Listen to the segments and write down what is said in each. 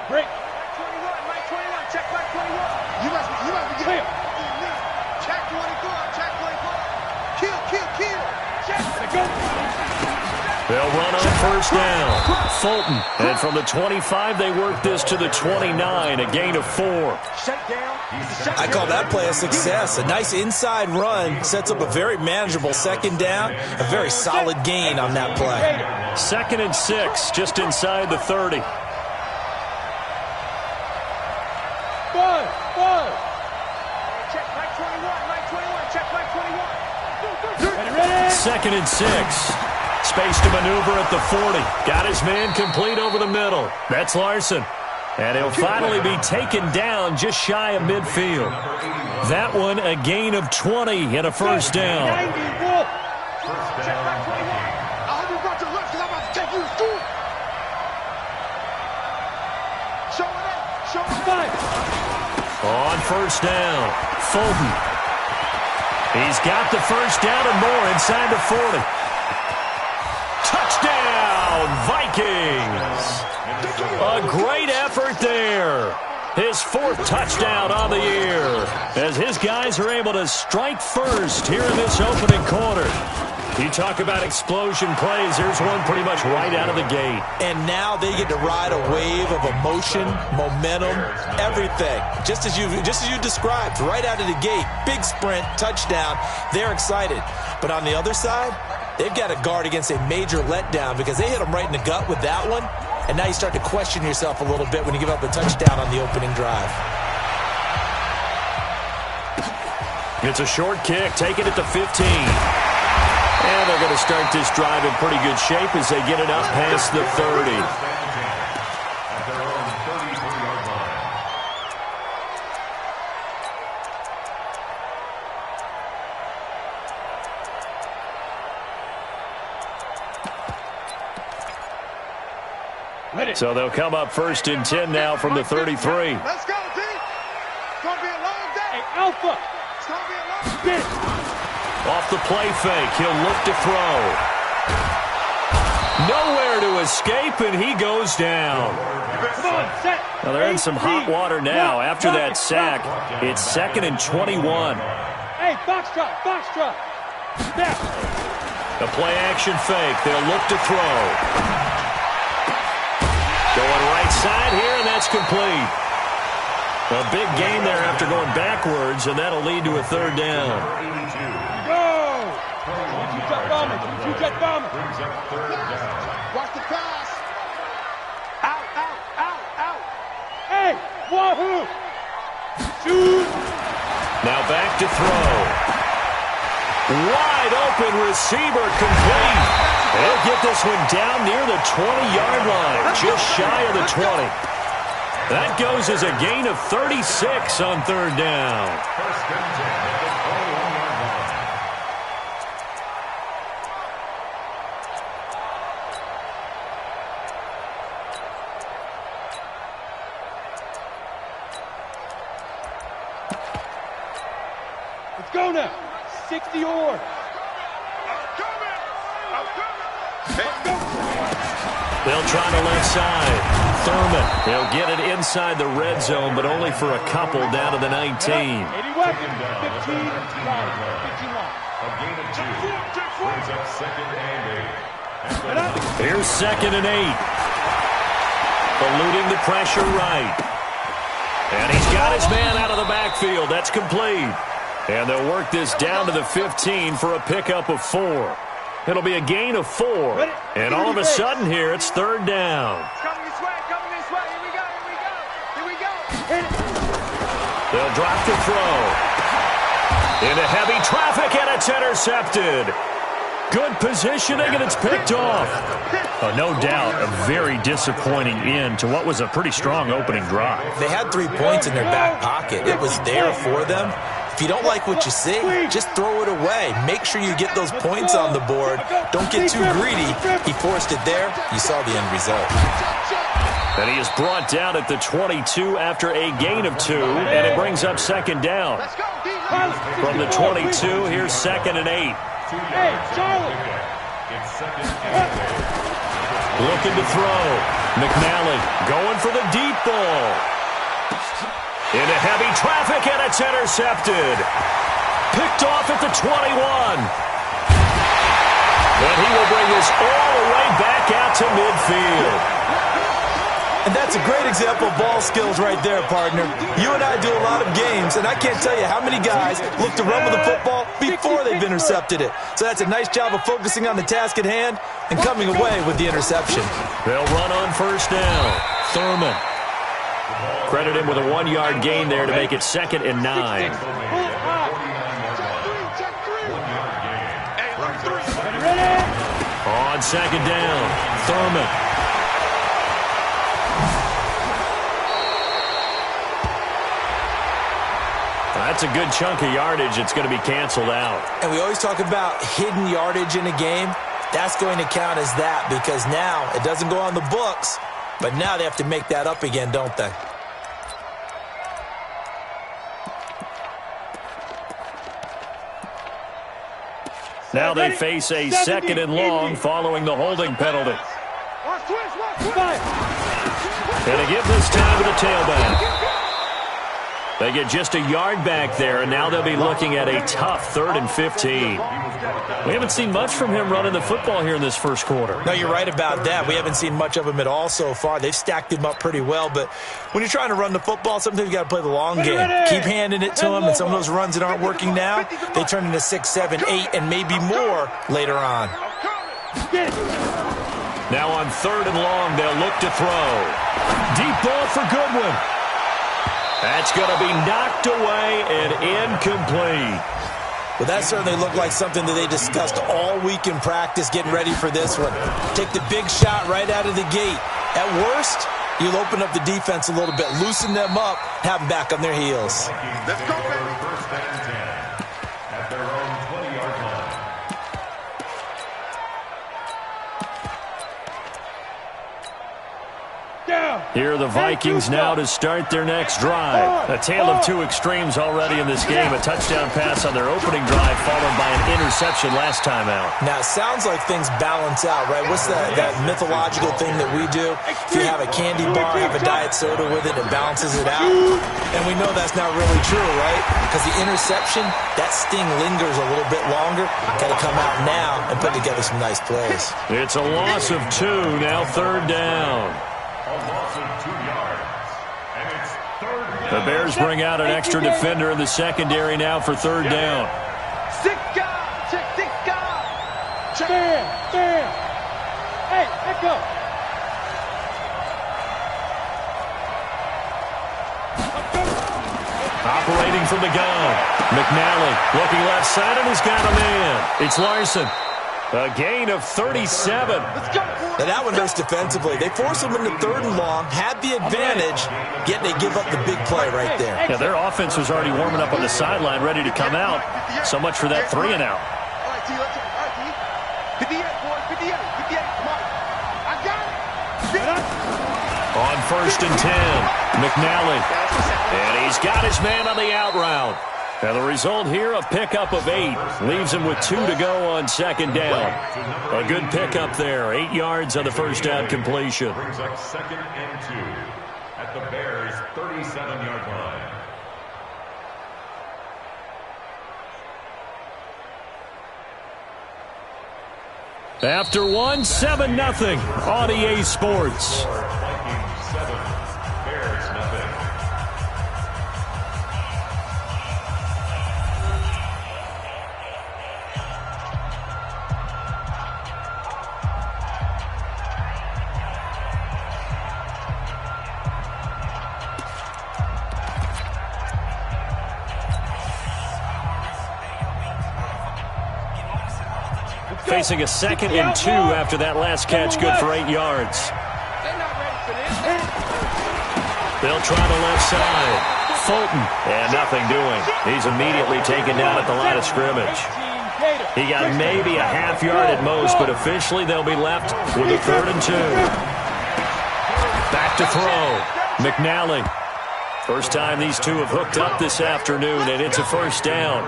Break. 21, Mike 21, check Mike 21. You must be getting check 24, check 24. Kill. Check. Go. They'll run on first down. Fulton. And from the 25, they work this to the 29, a gain of 4. I call that play a success. A nice inside run sets up a very manageable second down. A very solid gain on that play. 2nd and 6, just inside the 30. Check Mike 21, check Mike 21. 2nd and 6. Space to maneuver at the 40. Got his man complete over the middle. That's Larson. And he'll finally be taken down just shy of midfield. That one a gain of 20 and a first down. On first down, Fulton. He's got the first down and more inside the 40. Touchdown, Vikings! A great effort there. His 4th touchdown on the year as his guys are able to strike first here in this opening quarter. You talk about explosion plays. Here's one pretty much right out of the gate. And now they get to ride a wave of emotion, momentum, everything. Just as you described, right out of the gate. Big sprint, touchdown. They're excited. But on the other side, they've got to guard against a major letdown because they hit them right in the gut with that one. And now you start to question yourself a little bit when you give up a touchdown on the opening drive. It's a short kick, taken at the 15. And they're going to start this drive in pretty good shape as they get it up past the 30. So they'll come up 1st and 10 now from the 33. Let's go, D. It's going to be a long day. Hey, Alpha. It's going to be a long day. Off the play fake, he'll look to throw. Nowhere to escape, and he goes down. Come on, set. Well, they're in some hot water now. After that sack, it's 2nd and 21. Hey, box drop. Snap. The play action fake, they'll look to throw. Going right side here, and that's complete. A big gain there after going backwards, and that'll lead to a 3rd down. Go! Two-jet bomber. Watch the pass. Out. Hey, wahoo! Shoot! Now back to throw. Wide open receiver complete. They'll get this one down near the 20-yard line, just shy of the 20. That goes as a gain of 36 on 3rd down. Let's go now. 60 or. They'll try the left side. Thurman, he'll get it inside the red zone, but only for a couple down to the 19. 15 line. Here's 2nd and 8. Eluding the pressure right. And he's got his man out of the backfield. That's complete. And they'll work this down to the 15 for a pickup of 4. It'll be a gain of 4. And all of a sudden here, it's 3rd down. Coming this way. Here we go. They'll drop the throw. Into heavy traffic, and it's intercepted. Good positioning, and it's picked off. Oh, no doubt a very disappointing end to what was a pretty strong opening drive. They had 3 points in their back pocket. It was there for them. If you don't like what you see, just throw it away. Make sure you get those points on the board. Don't get too greedy. He forced it there. You saw the end result. And he is brought down at the 22 after a gain of 2, and it brings up 2nd down. From the 22, here's 2nd and 8. Hey, Charlie. looking to throw. McNally going for the deep ball. Into heavy traffic, and it's intercepted. Picked off at the 21. And he will bring this all the way back out to midfield. And that's a great example of ball skills right there, partner. You and I do a lot of games, and I can't tell you how many guys look to run with the football before they've intercepted it. So that's a nice job of focusing on the task at hand and coming away with the interception. They'll run on first down. Thurman. Credit him with a 1-yard gain there to make it 2nd and 9. On 2nd down, Thurman. That's a good chunk of yardage. It's going to be canceled out. And we always talk about hidden yardage in a game. That's going to count as that because now it doesn't go on the books, but now they have to make that up again, don't they? Now they face a 2nd and long following the holding penalty. And a give this time to the tailback. They get just a yard back there, and now they'll be looking at a tough 3rd and 15. We haven't seen much from him running the football here in this first quarter. No, you're right about that. We haven't seen much of him at all so far. They've stacked him up pretty well, but when you're trying to run the football, sometimes you got to play the long game. Keep handing it to him, and some of those runs that aren't working now, they turn into 6, 7, 8, and maybe more later on. Now on 3rd and long, they'll look to throw. Deep ball for Goodwin. That's going to be knocked away and incomplete. Well, that certainly looked like something that they discussed all week in practice, getting ready for this one. Take the big shot right out of the gate. At worst, you'll open up the defense a little bit, loosen them up, have them back on their heels. Let's go, baby. Here are the Vikings now to start their next drive. A tale of two extremes already in this game. A touchdown pass on their opening drive followed by an interception last time out. Now, it sounds like things balance out, right? What's that mythological thing that we do? If you have a candy bar, have a diet soda with it, it balances it out. And we know that's not really true, right? Because the interception, that sting lingers a little bit longer. Got to come out now and put together some nice plays. It's a loss of 2, now 3rd down. The Bears bring out an extra defender in the secondary now for 3rd down. Hey, let go. Operating from the gun. McNally looking left side and he's got a man. It's Larson. A gain of 37. Now that one hurts defensively. They force them into 3rd and long, had the advantage, yet they give up the big play right there. Yeah, their offense was already warming up on the sideline, ready to come out. So much for that 3 and out. All right, T, let's go. All right, T. 58, boys, 58, 58. Come on. I got it. On 1st and 10, McNally. And he's got his man on the out route. And the result here, a pickup of 8. Leaves him with 2 to go on 2nd down. A good pickup there. 8 yards on the first down completion. Brings up 2nd and 2 at the Bears' 37-yard line. After 1, 7-0 on EA Sports. Vikings 7, Bears nothing. Facing a 2nd and 2 after that last catch, good for 8 yards. They'll try the left side. Fulton, and nothing doing. He's immediately taken down at the line of scrimmage. He got maybe a half yard at most, but officially they'll be left with a 3rd and 2. Back to throw. McNally. First time these two have hooked up this afternoon, and it's a 1st down.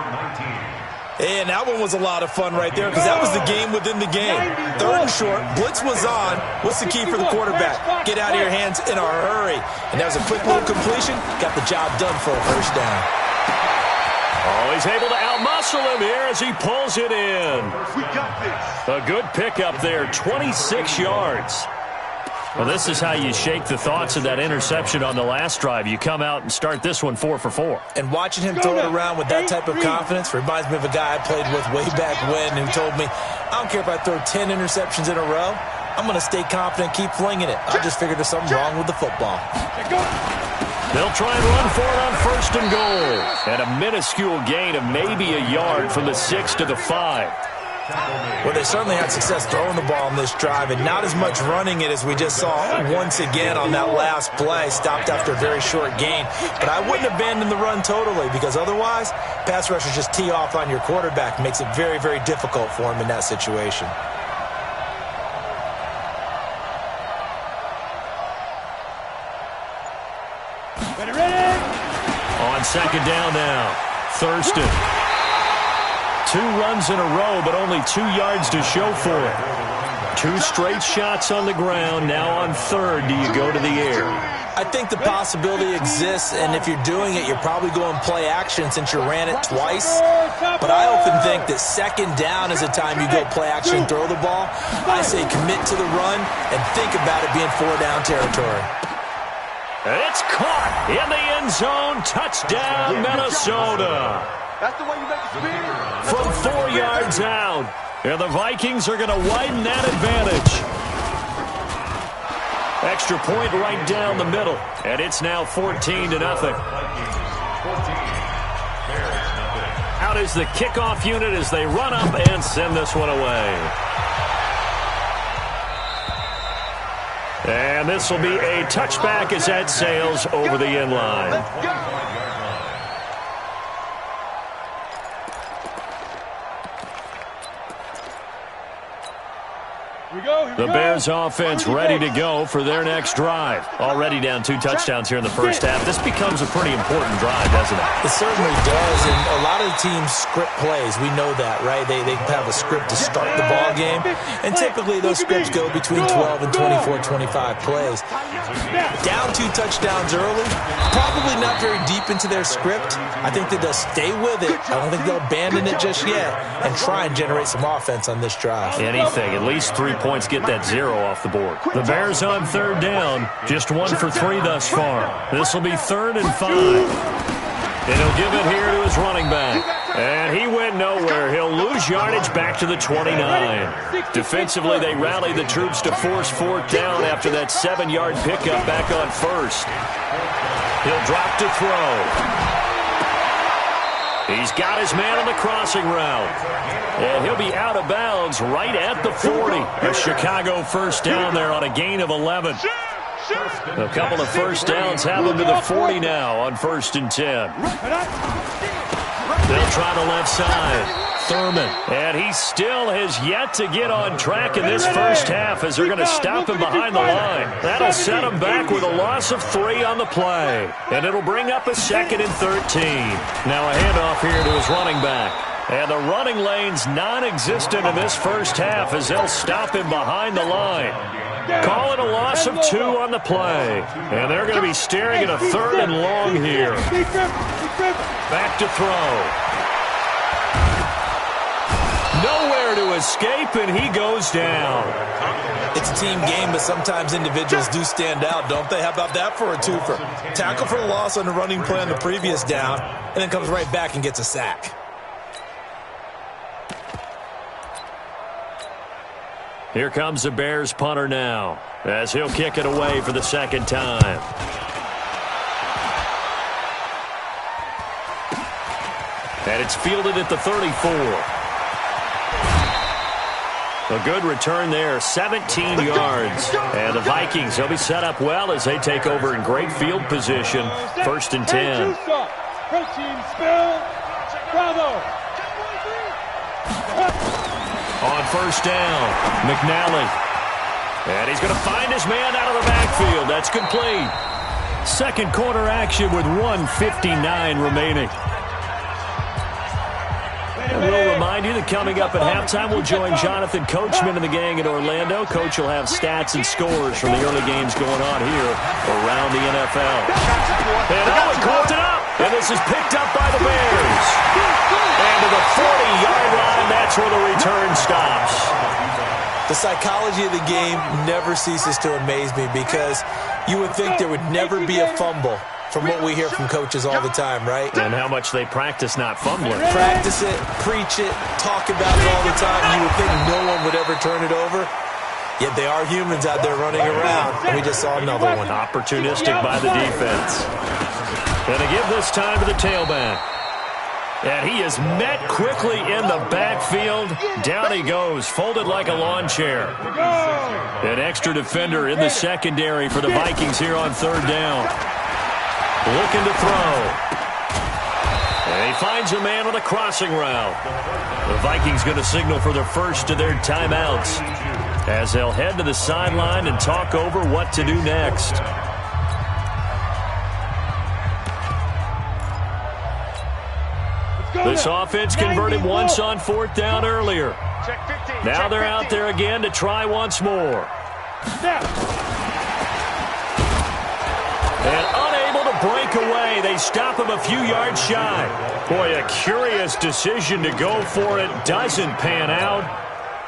And that one was a lot of fun right there because that was the game within the game. 3rd and short, blitz was on. What's the key for the quarterback? Get out of your hands in a hurry. And that was a quick little completion. Got the job done for a first down. Oh, he's able to outmuscle him here as he pulls it in. We got this. A good pickup there, 26 yards. Well, this is how you shake the thoughts of that interception on the last drive. You come out and start this one 4 for 4. And watching him throw it around with that type of confidence reminds me of a guy I played with way back when who told me, I don't care if I throw 10 interceptions in a row. I'm going to stay confident, keep flinging it. I just figured there's something wrong with the football. They'll try and run for it on 1st and goal. And a minuscule gain of maybe a yard from the 6 to the 5. Well, they certainly had success throwing the ball on this drive and not as much running it as we just saw once again on that last play. Stopped after a very short gain. But I wouldn't abandon the run totally because otherwise, pass rushers just tee off on your quarterback. Makes it very, very difficult for him in that situation. On 2nd down now, Thurston. 2 runs in a row, but only 2 yards to show for it. 2 straight shots on the ground. Now on 3rd, do you go to the air? I think the possibility exists, and if you're doing it, you're probably going play action since you ran it twice. But I often think that 2nd down is the time you go play action, throw the ball. I say commit to the run and think about it being 4-down territory. It's caught in the end zone. Touchdown, Minnesota. That's the way you make it spin. From 4 yards out. And the Vikings are going to widen that advantage. Extra point right down the middle. And it's now 14-0. Out is the kickoff unit as they run up and send this one away. And this will be a touchback as that sails over the end line. Let's go. The Bears offense ready to go for their next drive. Already down 2 touchdowns here in the first half. This becomes a pretty important drive, doesn't it? It certainly does, and a lot of the teams script plays. We know that, right? They have a script to start the ball game, and typically those scripts go between 12 and 24, 25 plays. Down 2 touchdowns early, probably not very deep into their script. I think that they'll stay with it. I don't think they'll abandon it just yet and try and generate some offense on this drive. Anything, at least 3 points, get that 0 off the board. The Bears on 3rd down, just 1 for 3 thus far. This will be 3rd and 5. And he'll give it here to his running back. And he went nowhere. He'll lose yardage back to the 29. Defensively, they rallied the troops to force 4th down after that 7-yard pickup back on 1st. He'll drop to throw. He's got his man on the crossing route. And he'll be out of bounds right at the 40. A Chicago first down there on a gain of 11. A couple of first downs have him to the 40 now on 1st and 10. They'll try the left side. Thurman. And he still has yet to get on track in this first half as they're going to stop him behind the line. That'll set him back with a loss of 3 on the play. And it'll bring up a 2nd and 13. Now a handoff here to his running back. And the running lane's non-existent in this first half as they'll stop him behind the line. Call it a loss of 2 on the play. And they're going to be staring at a 3rd and long here. Back to throw. Nowhere to escape, and he goes down. It's a team game, but sometimes individuals do stand out, don't they? How about that for a twofer? Tackle for a loss on the running play on the previous down, and then comes right back and gets a sack. Here comes the Bears punter now, as he'll kick it away for the 2nd time. And it's fielded at the 34. A good return there, 17 yards. And the Vikings, they'll be set up well as they take over in great field position. 1st and 10. On 1st down, McNally. And he's going to find his man out of the backfield. That's complete. 2nd quarter action with 1:59 remaining. And we'll remind you that coming up at halftime, we'll join Jonathan Coachman and the gang in Orlando. Coach will have stats and scores from the early games going on here around the NFL. And Owen caught it up, and this is picked up by the Bears. And to the 40-yard line, that's where the return stops. The psychology of the game never ceases to amaze me because you would think there would never be a fumble from what we hear from coaches all the time, right? And how much they practice not fumbling. Practice it, preach it, talk about it all the time. You would think no one would ever turn it over. Yet they are humans out there running around, and we just saw another one. Opportunistic by the defense. Going to give this time to the tailback. And he is met quickly in the backfield. Down he goes, folded like a lawn chair. An extra defender in the secondary for the Vikings here on third down. Looking to throw. And he finds a man on a crossing route. The Vikings going to signal for their first of their timeouts as they'll head to the sideline and talk over what to do next. This offense converted once on fourth down earlier. Now they're out there again to try once more. And unable to break away. They stop him a few yards shy. Boy, a curious decision to go for it. Doesn't pan out.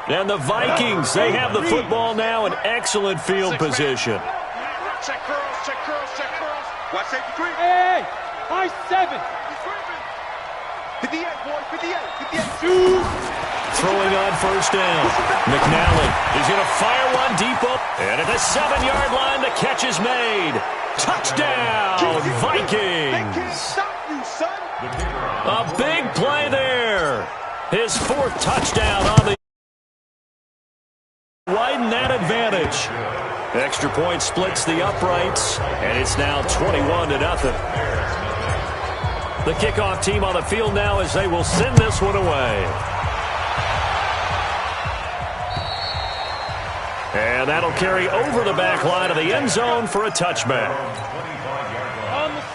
And the Vikings, they have the football now in excellent field position. Check curls, check curls, check curls. Watch safety three. Hey, high 7. 58, boys, 58, 58. Throwing on first down. McNally is going to fire one deep up. And at the 7-yard line, the catch is made. Touchdown, Vikings. A big play there. His fourth touchdown on the... Widen that advantage. Extra point splits the uprights, and it's now 21-0. The kickoff team on the field now as they will send this one away. And that'll carry over the back line of the end zone for a touchback.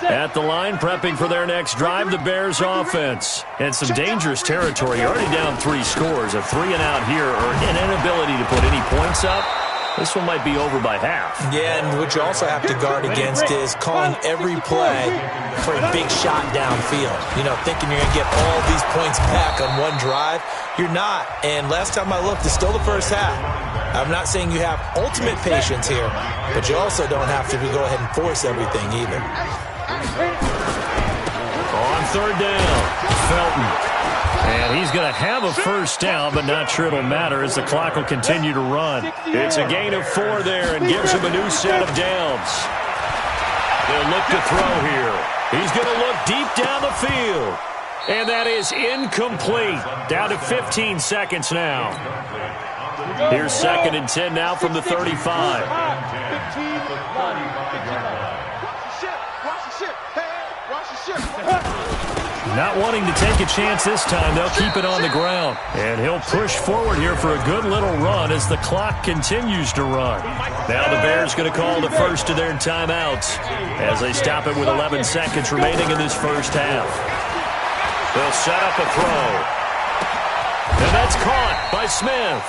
At the line, prepping for their next drive, the Bears offense. And some dangerous territory. You're already down 3 scores. A 3-and-out here, or an inability to put any points up. This one might be over by half. Yeah, and what you also have to guard against is calling every play for a big shot downfield. You know, thinking you're going to get all these points back on one drive. You're not. And last time I looked, it's still the first half. I'm not saying you have ultimate patience here, but you also don't have to go ahead and force everything either. On third down, Felton. And he's going to have a first down, but not sure it'll matter as the clock will continue to run. It's a gain of 4 there and gives him a new set of downs. He'll look to throw here. He's going to look deep down the field. And that is incomplete. Down to 15 seconds now. Here's 2nd and 10 now from the 35. Not wanting to take a chance this time, they'll keep it on the ground. And he'll push forward here for a good little run as the clock continues to run. Now the Bears going to call the first of their timeouts as they stop it with 11 seconds remaining in this first half. They'll set up a throw. And that's caught by Smith.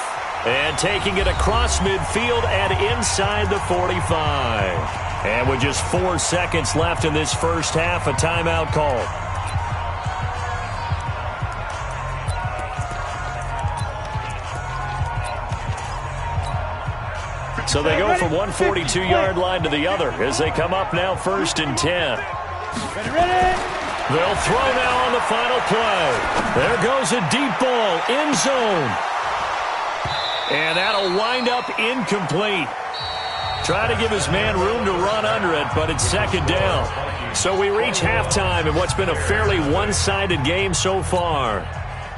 And taking it across midfield and inside the 45. And with just 4 seconds left in this first half, a timeout call. So they go from one 42-yard line to the other as they come up now 1st and 10. They'll throw now on the final play. There goes a deep ball, end zone. And that'll wind up incomplete. Try to give his man room to run under it, but it's 2nd down. So we reach halftime in what's been a fairly one-sided game so far.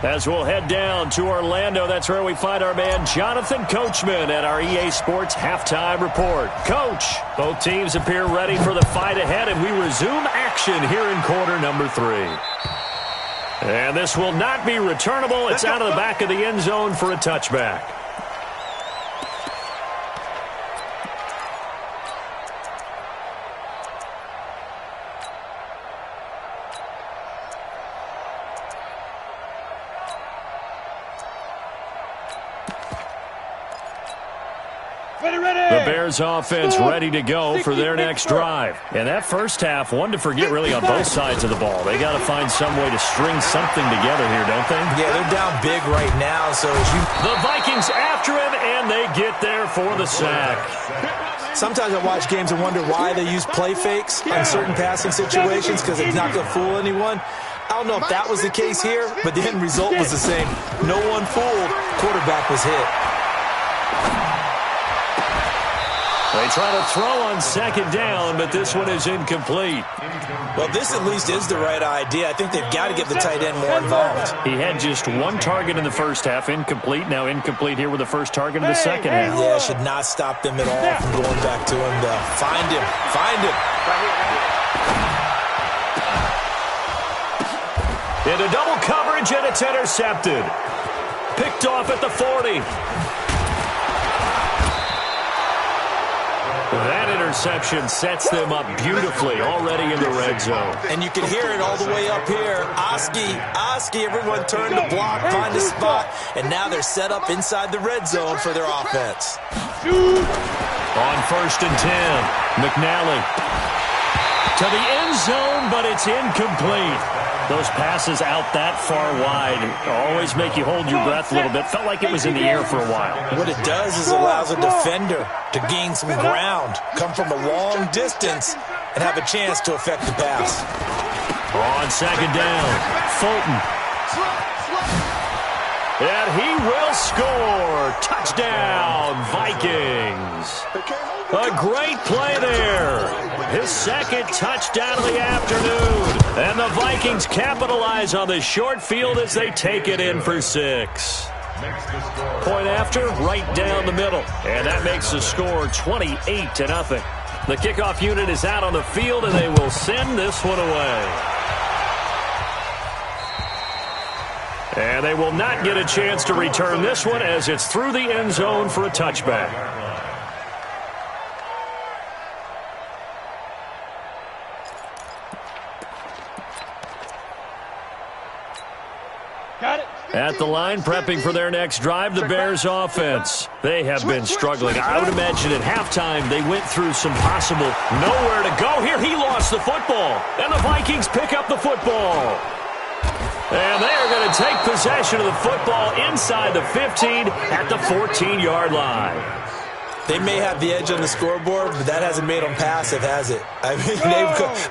As we'll head down to Orlando, that's where we find our man Jonathan Coachman at our EA Sports Halftime Report. Coach, both teams appear ready for the fight ahead, and we resume action here in quarter number 3. And this will not be returnable. It's out of the back of the end zone for a touchback. The Bears offense ready to go for their next drive. And that first half, one to forget really on both sides of the ball. They got to find some way to string something together here, don't they? Yeah, they're down big right now. So the Vikings after him, and they get there for the sack. Sometimes I watch games and wonder why they use play fakes on certain passing situations because it's not going to fool anyone. I don't know if that was the case here, but the end result was the same. No one fooled. Quarterback was hit. They try to throw on second down, but this one is incomplete. Well, this at least is the right idea. I think they've got to get the tight end more involved. He had just one target in the first half, incomplete. Now incomplete here with the first target in the second half. Yeah, should not stop them at all from going back to him, though. Find him. Find him. Into double coverage, and it's intercepted. Picked off at the 40. That interception sets them up beautifully already in the red zone. And you can hear it all the way up here. Oski, everyone turned to block, find a spot, and now they're set up inside the red zone for their offense. On 1st and 10, McNally to the end zone, but it's incomplete. Those passes out that far wide always make you hold your breath a little bit. Felt like it was in the air for a while. What it does is it allows a defender to gain some ground, come from a long distance, and have a chance to affect the pass. On second down, Fulton. And he will score. Touchdown, Vikings. A great play there. His second touchdown of the afternoon. And the Vikings capitalize on the short field as they take it in for 6. Point after, right down the middle. And that makes the score 28-0. The kickoff unit is out on the field, and they will send this one away. And they will not get a chance to return this one as it's through the end zone for a touchback. At the line, prepping for their next drive, the Bears offense. They have been struggling. I would imagine at halftime they went through some possible nowhere to go. Here he lost the football, and the Vikings pick up the football. And they are going to take possession of the football inside the 15 at the 14-yard line. They may have the edge on the scoreboard, but that hasn't made them passive, has it? I mean,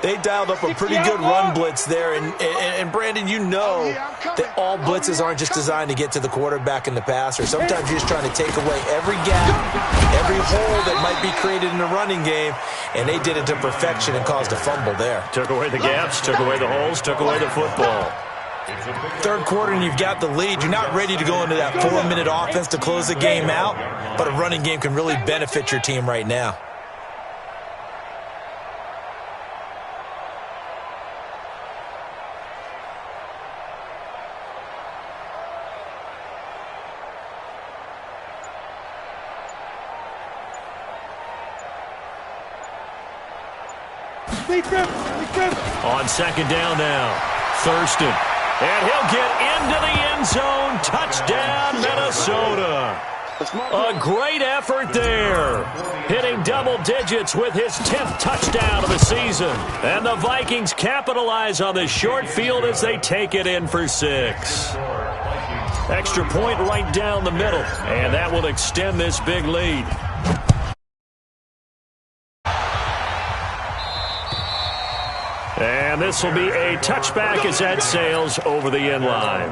they dialed up a pretty good run blitz there. And Brandon, you know that all blitzes aren't just designed to get to the quarterback and the passer. Sometimes you're just trying to take away every gap, every hole that might be created in the running game, and they did it to perfection and caused a fumble there. Took away the gaps, took away the holes, took away the football. Third quarter and you've got the lead. You're not ready to go into that 4-minute offense to close the game out, but a running game can really benefit your team right now. On second down now, Thurston. And he'll get into the end zone. Touchdown, Minnesota. A great effort there. Hitting double digits with his 10th touchdown of the season. And the Vikings capitalize on the short field as they take it in for 6. Extra point right down the middle. And that will extend this big lead. And this will be a touchback as that sails over the end line.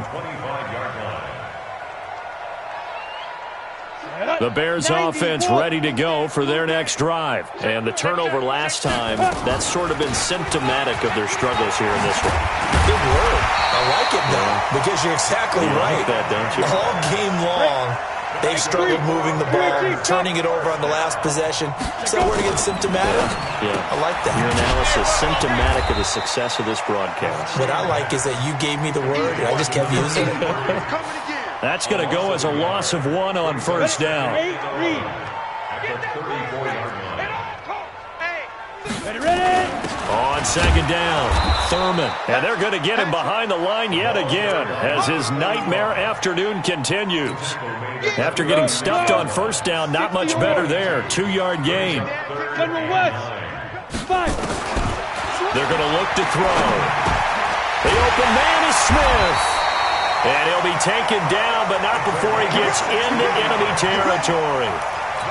The Bears offense ready to go for their next drive. And the turnover last time, that's sort of been symptomatic of their struggles here in this one. Good word. I like it, though, because you're exactly right. Like that, don't you? All game long, they've struggled moving the ball, turning it over on the last possession. Is that word again, symptomatic? Yeah. I like that. Your analysis, symptomatic of the success of this broadcast. What I like is that you gave me the word, and I just kept using it. That's going to go as a loss of 1 on first down. On second down. Thurman. And they're going to get him behind the line yet again as his nightmare afternoon continues. After getting stuffed on first down, not much better there. 2-yard gain. General West. 5. They're going to look to throw. The open man is Smith. And he'll be taken down, but not before he gets into enemy territory.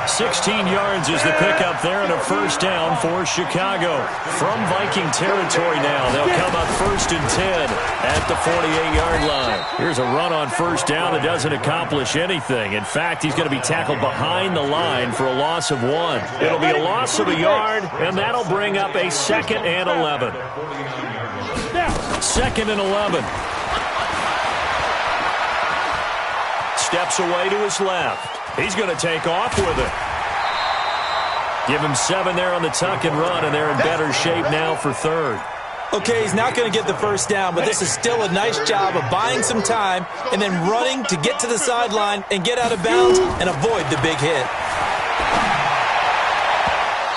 16 yards is the pickup there and a first down for Chicago. From Viking territory now, they'll come up 1st and 10 at the 48-yard line. Here's a run on first down that doesn't accomplish anything. In fact, he's going to be tackled behind the line for a loss of 1. It'll be a loss of a yard, and that'll bring up a 2nd and 11. 2nd and 11. Steps away to his left. He's going to take off with it. Give him 7 there on the tuck and run, and they're in better shape now for 3rd. Okay, he's not going to get the first down, but this is still a nice job of buying some time and then running to get to the sideline and get out of bounds and avoid the big hit.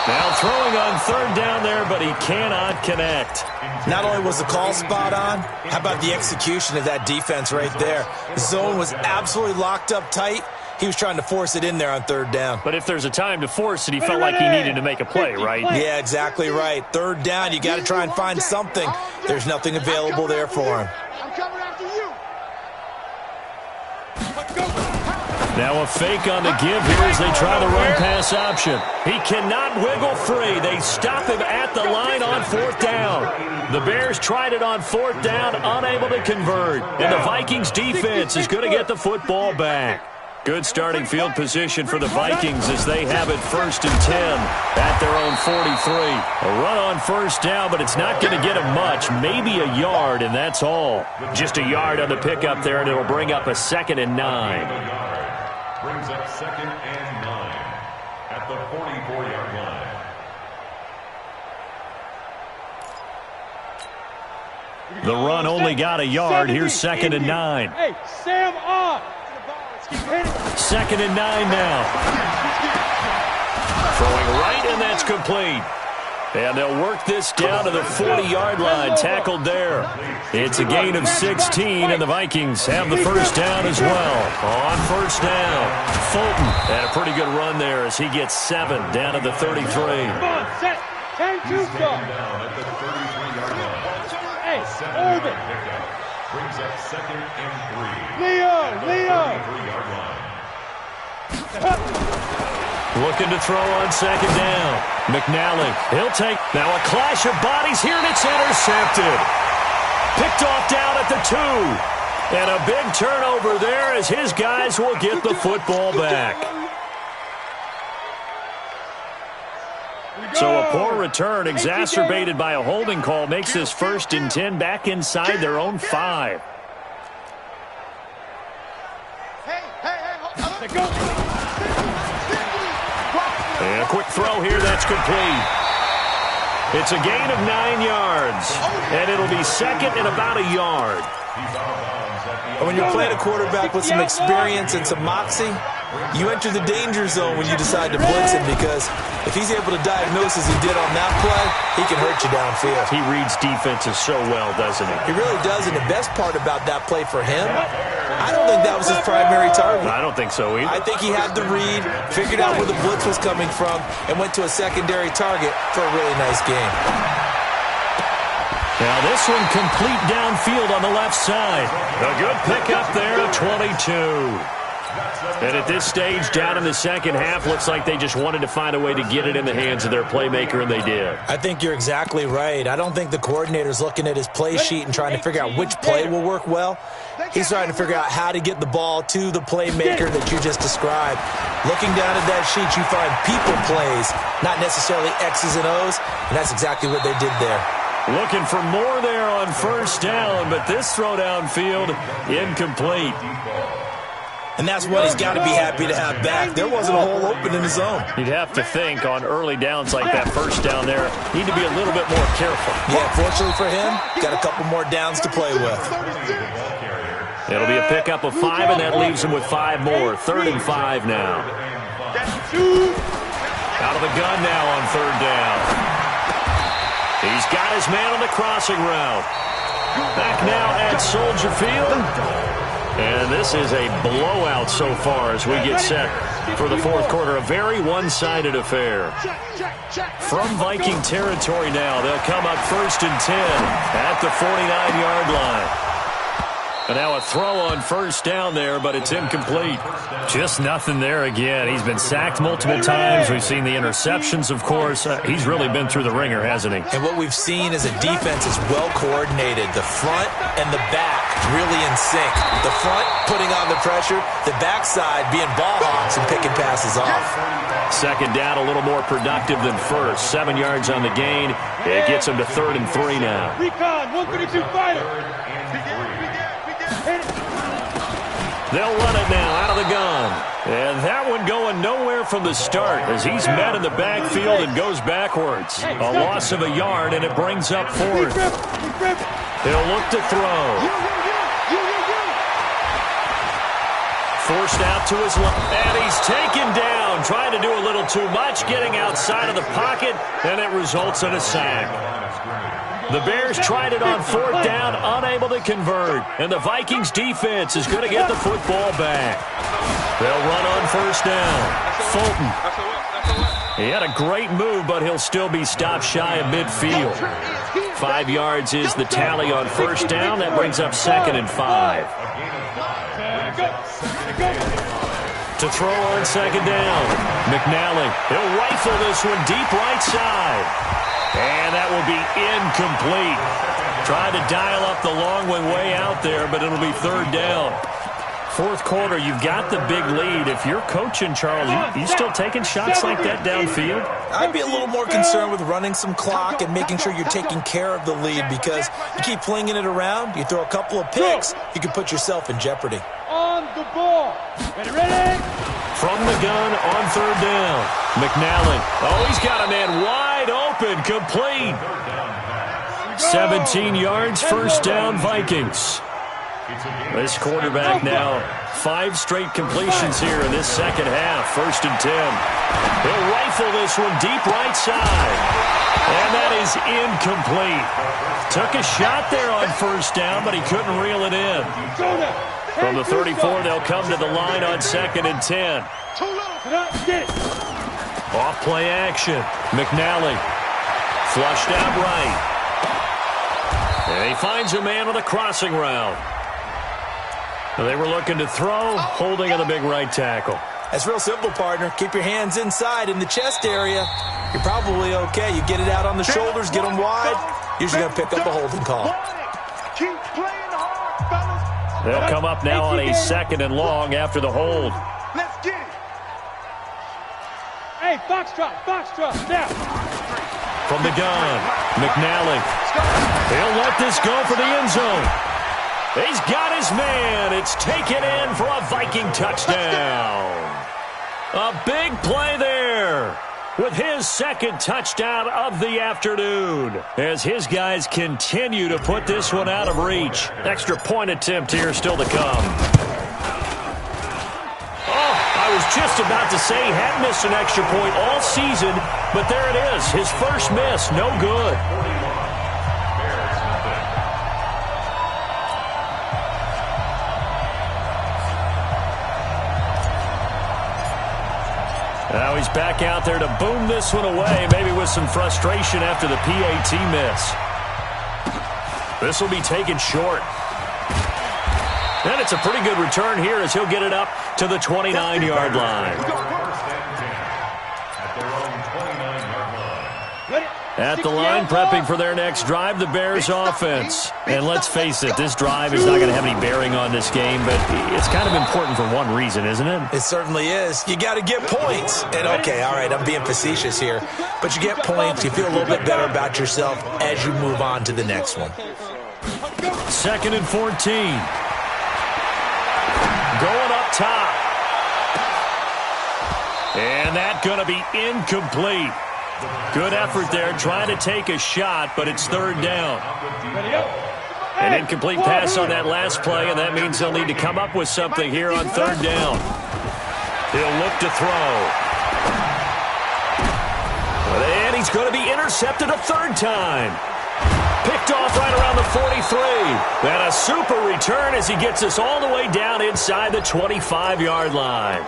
Now throwing on 3rd down there, but he cannot connect. Not only was the call spot on, how about the execution of that defense right there? The zone was absolutely locked up tight. He was trying to force it in there on 3rd down. But if there's a time to force it, he felt like he needed to make a play, right? Yeah, exactly right. 3rd down, you got to try and find something. There's nothing available there for him. I'm coming after you. Now a fake on the give here as they try the run-pass option. He cannot wiggle free. They stop him at the line on 4th down. The Bears tried it on 4th down, unable to convert. And the Vikings defense is going to get the football back. Good starting field position for the Vikings as they have it 1st and 10 at their own 43. A run on first down, but it's not going to get them much. Maybe a yard, and that's all. Just a yard on the pickup there, and it'll bring up a 2nd and 9. Brings up 2nd and 9 at the 44-yard line. The run only got a yard. Here's 2nd and 9. Hey, Sam on. 2nd and 9 now. Throwing right, and that's complete. And they'll work this down to the 40-yard line. Tackled there. It's a gain of 16, and the Vikings have the first down as well. On first down, Fulton had a pretty good run there as he gets 7 down to the 33. Come on, set. 10-2 Down at the 33-yard line. Hey, Seven-yard pickup brings up 2nd and 3. Leo. 33-yard line. Looking to throw on 2nd down. McNally, he'll take. Now a clash of bodies here, and it's intercepted. Picked off down at the 2. And a big turnover there as his guys will get the football back. So a poor return exacerbated by a holding call makes this 1st and 10 back inside their own 5. And a quick throw here, that's complete. It's a gain of 9 yards, and it'll be 2nd and about a yard. When you're playing a quarterback with some experience and some moxie, you enter the danger zone when you decide to blitz him, because if he's able to diagnose as he did on that play, he can hurt you downfield. He reads defenses so well, doesn't he? He really does, and the best part about that play for him, I don't think that was his primary target. I don't think so either. I think he had the read, figured out where the blitz was coming from, and went to a secondary target for a really nice game. Now this one complete downfield on the left side. A good pickup there at 22. And at this stage, down in the second half, looks like they just wanted to find a way to get it in the hands of their playmaker, and they did. I think you're exactly right. I don't think the coordinator's looking at his play sheet and trying to figure out which play will work well. He's trying to figure out how to get the ball to the playmaker that you just described. Looking down at that sheet, you find people plays, not necessarily X's and O's, and that's exactly what they did there. Looking for more there on first down, but this throw downfield incomplete. And that's what he's got to be happy to have back. There wasn't a hole open in his zone. You'd have to think on early downs like that first down there, need to be a little bit more careful. Yeah, fortunately for him, got a couple more downs to play with. It'll be a pickup of 5, and that leaves him with 5 more. 3rd and 5 now. Out of the gun now on 3rd down. He He's got his man on the crossing route. Back now at Soldier Field. And this is a blowout so far as we get set for the fourth quarter. A very one-sided affair. From Viking territory now, they'll come up 1st and 10 at the 49-yard line. And now a throw on 1st down there, but it's incomplete. Just nothing there again. He's been sacked multiple times. We've seen the interceptions, of course. He's really been through the ringer, hasn't he? And what we've seen is a defense is well coordinated. The front and the back really in sync. The front putting on the pressure, the backside being ball hawks and picking passes off. 2nd down, a little more productive than 1st. 7 yards on the gain. It gets him to 3rd and 3 now. Recon, 132 fighter. They'll run it now out of the gun. And that one going nowhere from the start as he's met in the backfield and goes backwards. A loss of a yard, and it brings up 4th. He'll look to throw. Forced out to his left, and he's taken down. Trying to do a little too much, getting outside of the pocket, and it results in a sack. The Bears tried it on 4th down, unable to convert. And the Vikings defense is going to get the football back. They'll run on 1st down. Fulton. He had a great move, but he'll still be stopped shy of midfield. 5 yards is the tally on 1st down. That brings up 2nd and 5. To throw on 2nd down. McNally. He'll rifle this one deep right side. And that will be incomplete. Trying to dial up the long one way out there, but it'll be 3rd down. Fourth quarter, you've got the big lead. If you're coaching, Charles, you still taking shots like that downfield? I'd be a little more concerned with running some clock and making sure you're taking care of the lead, because you keep flinging it around, you throw a couple of picks, you can put yourself in jeopardy. On the ball. Ready? From the gun on 3rd down. McNally. Oh, he's got a man wide open. Complete. 17 yards, 1st down, Vikings. This quarterback now, 5 straight completions here in this 2nd half. 1st and 10. He'll rifle this one deep right side. And that is incomplete. Took a shot there on 1st down, but he couldn't reel it in. From the 34, they'll come to the line on 2nd and 10. Off play action. McNally. Flushed out right. And he finds a man on the crossing route. They were looking to throw, holding on the big right tackle. That's real simple, partner. Keep your hands inside in the chest area. You're probably okay. You get it out on the shoulders, get them wide. Usually going to pick up a holding call. They'll come up now on a 2nd and long after the hold. Let's get it. Hey, foxtrot, now. From the gun, McNally. He'll let this go for the end zone. He's got his man. It's taken in for a Viking touchdown. A big play there with his 2nd touchdown of the afternoon as his guys continue to put this one out of reach. Extra point attempt here still to come. Oh, I was just about to say he hadn't missed an extra point all season, but there it is. His first miss, no good. Now he's back out there to boom this one away, maybe with some frustration after the PAT miss. This will be taken short. And it's a pretty good return here as he'll get it up to the 29-yard line. At the line, prepping for their next drive, the Bears offense. And let's face it, this drive is not going to have any bearing on this game, but it's kind of important for one reason, isn't it? It certainly is. You got to get points. And okay, all right, I'm being facetious here, but you get points, you feel a little bit better about yourself as you move on to the next one. 2nd and 14. Going up top. And that's going to be incomplete. Good effort there, trying to take a shot, but it's 3rd down. An incomplete pass on that last play, and that means they'll need to come up with something here on 3rd down. He'll look to throw. And he's going to be intercepted a third time. Picked off right around the 43. And a super return as he gets us all the way down inside the 25-yard line.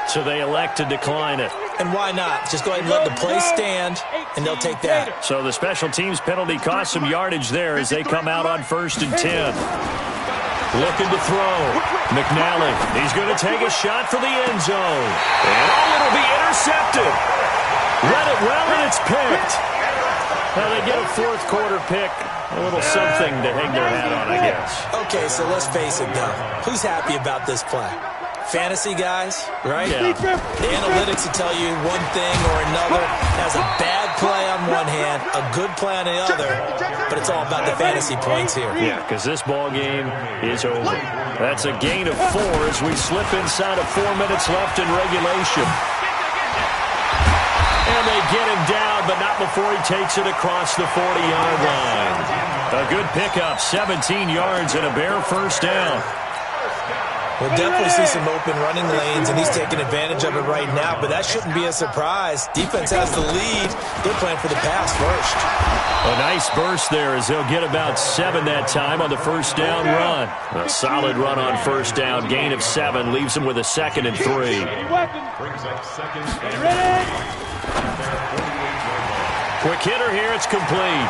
So they elect to decline it. And why not? Just go ahead and let the play stand, and they'll take that. So the special teams penalty cost some yardage there as they come out on 1st and 10. Looking to throw. McNally, he's going to take a shot for the end zone. And it'll be intercepted. Read it well, and it's picked. Now they get a fourth quarter pick. A little something to hang their hat on, I guess. Okay, so let's face it, though. Who's happy about this play? Fantasy guys, right? Yeah. The analytics will tell you one thing or another. Has a bad play on one hand, a good play on the other, but it's all about the fantasy points here. Yeah, because this ball game is over. That's a gain of 4 as we slip inside of 4 minutes left in regulation. And they get him down, but not before he takes it across the 40-yard line. A good pickup, 17 yards and a bare first down. We'll definitely see some open running lanes, and he's taking advantage of it right now, but that shouldn't be a surprise. Defense has the lead. They're playing for the pass first. A nice burst there as they'll get about 7 that time on the first down run. A solid run on first down. Gain of 7 leaves them with a 2nd and 3. Quick hitter here. It's complete.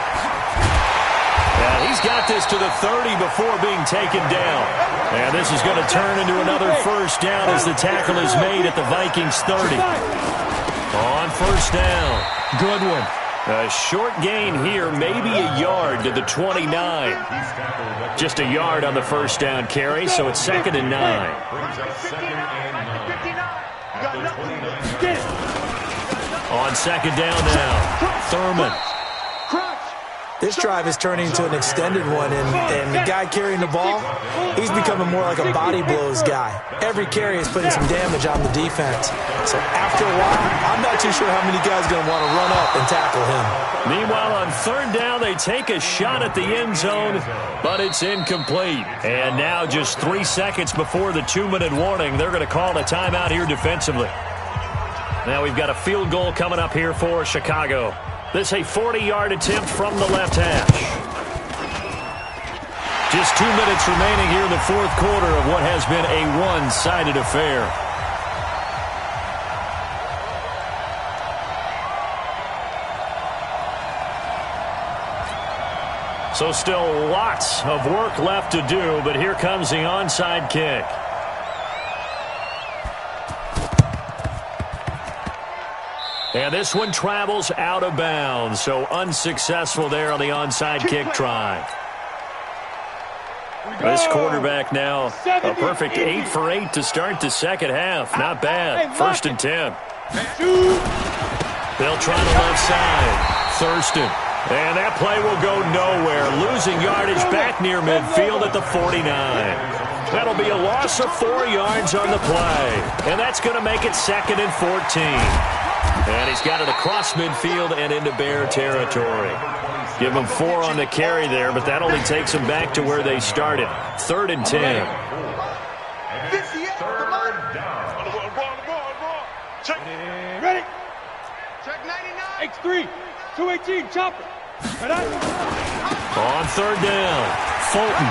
And he's got this to the 30 before being taken down. And this is going to turn into another first down as the tackle is made at the Vikings 30. On first down, Goodwin. A short gain here, maybe a yard to the 29. Just a yard on the first down carry, so it's 2nd and 9. On 2nd down now, Thurman. This drive is turning into an extended one, and the guy carrying the ball, he's becoming more like a body blows guy. Every carry is putting some damage on the defense. So after a while, I'm not too sure how many guys are going to want to run up and tackle him. Meanwhile, on 3rd down, they take a shot at the end zone, but it's incomplete. And now just 3 seconds before the 2-minute warning, they're going to call a timeout here defensively. Now we've got a field goal coming up here for Chicago. This a 40-yard attempt from the left hash. Just 2 minutes remaining here in the fourth quarter of what has been a one-sided affair. So still lots of work left to do, but here comes the onside kick. And this one travels out of bounds, so unsuccessful there on the onside kick try. This quarterback now, a perfect 8 for 8 to start the second half. Not bad. 1st and 10. They'll try the left side. Thurston. And that play will go nowhere. Losing yardage back near midfield at the 49. That'll be a loss of 4 yards on the play. And that's going to make it 2nd and 14. And he's got it across midfield and into Bear territory. Give him 4 on the carry there, but that only takes them back to where they started. 3rd and 10. Ready? Check 99. X3. 218. Chopper. On 3rd down, Fulton.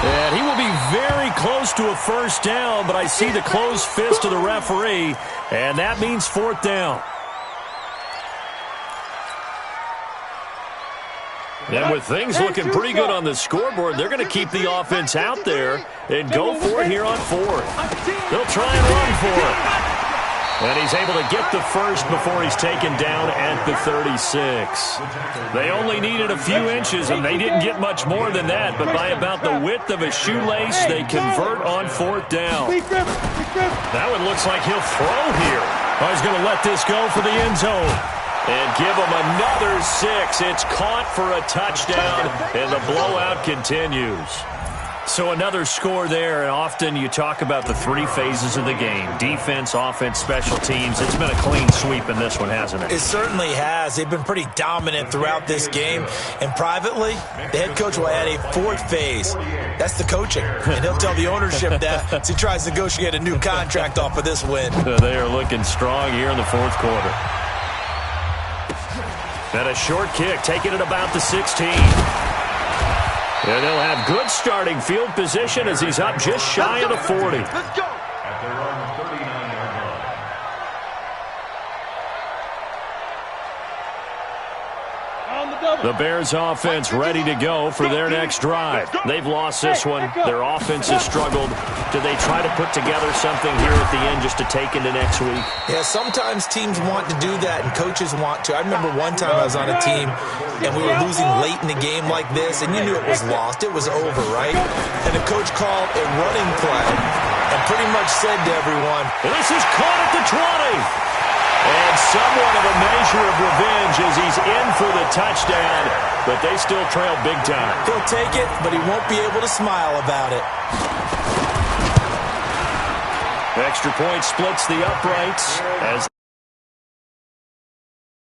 And he will be very close to a first down, but I see the closed fist of the referee, and that means 4th down. And with things looking pretty good on the scoreboard, they're going to keep the offense out there and go for it here on 4th. They'll try and run for it. And he's able to get the first before he's taken down at the 36. They only needed a few inches, and they didn't get much more than that. But by about the width of a shoelace, they convert on 4th down. That one looks like he'll throw here. Oh, he's going to let this go for the end zone. And give him another 6. It's caught for a touchdown, and the blowout continues. So another score there, and often you talk about the three phases of the game. Defense, offense, special teams. It's been a clean sweep in this one, hasn't it? It certainly has. They've been pretty dominant throughout this game. And privately, the head coach will add a fourth phase. That's the coaching. And he'll tell the ownership that as he tries to negotiate a new contract off of this win. They are looking strong here in the fourth quarter. And a short kick, taking it about the 16. And they'll have good starting field position as he's up just shy of the 40. Let's go. At their own 39-yard line. The Bears offense ready to go for their next drive. They've lost this one. Their offense has struggled. Do they try to put together something here at the end just to take into next week? Yeah, sometimes teams want to do that and coaches want to. I remember one time I was on a team and we were losing late in the game like this, and you knew it was lost. It was over, right? And the coach called a running play and pretty much said to everyone, This is caught at the 20. And somewhat of a measure of revenge as he's in for the touchdown, but they still trail big time. he'll take it, but he won't be able to smile about it. Extra point splits the uprights as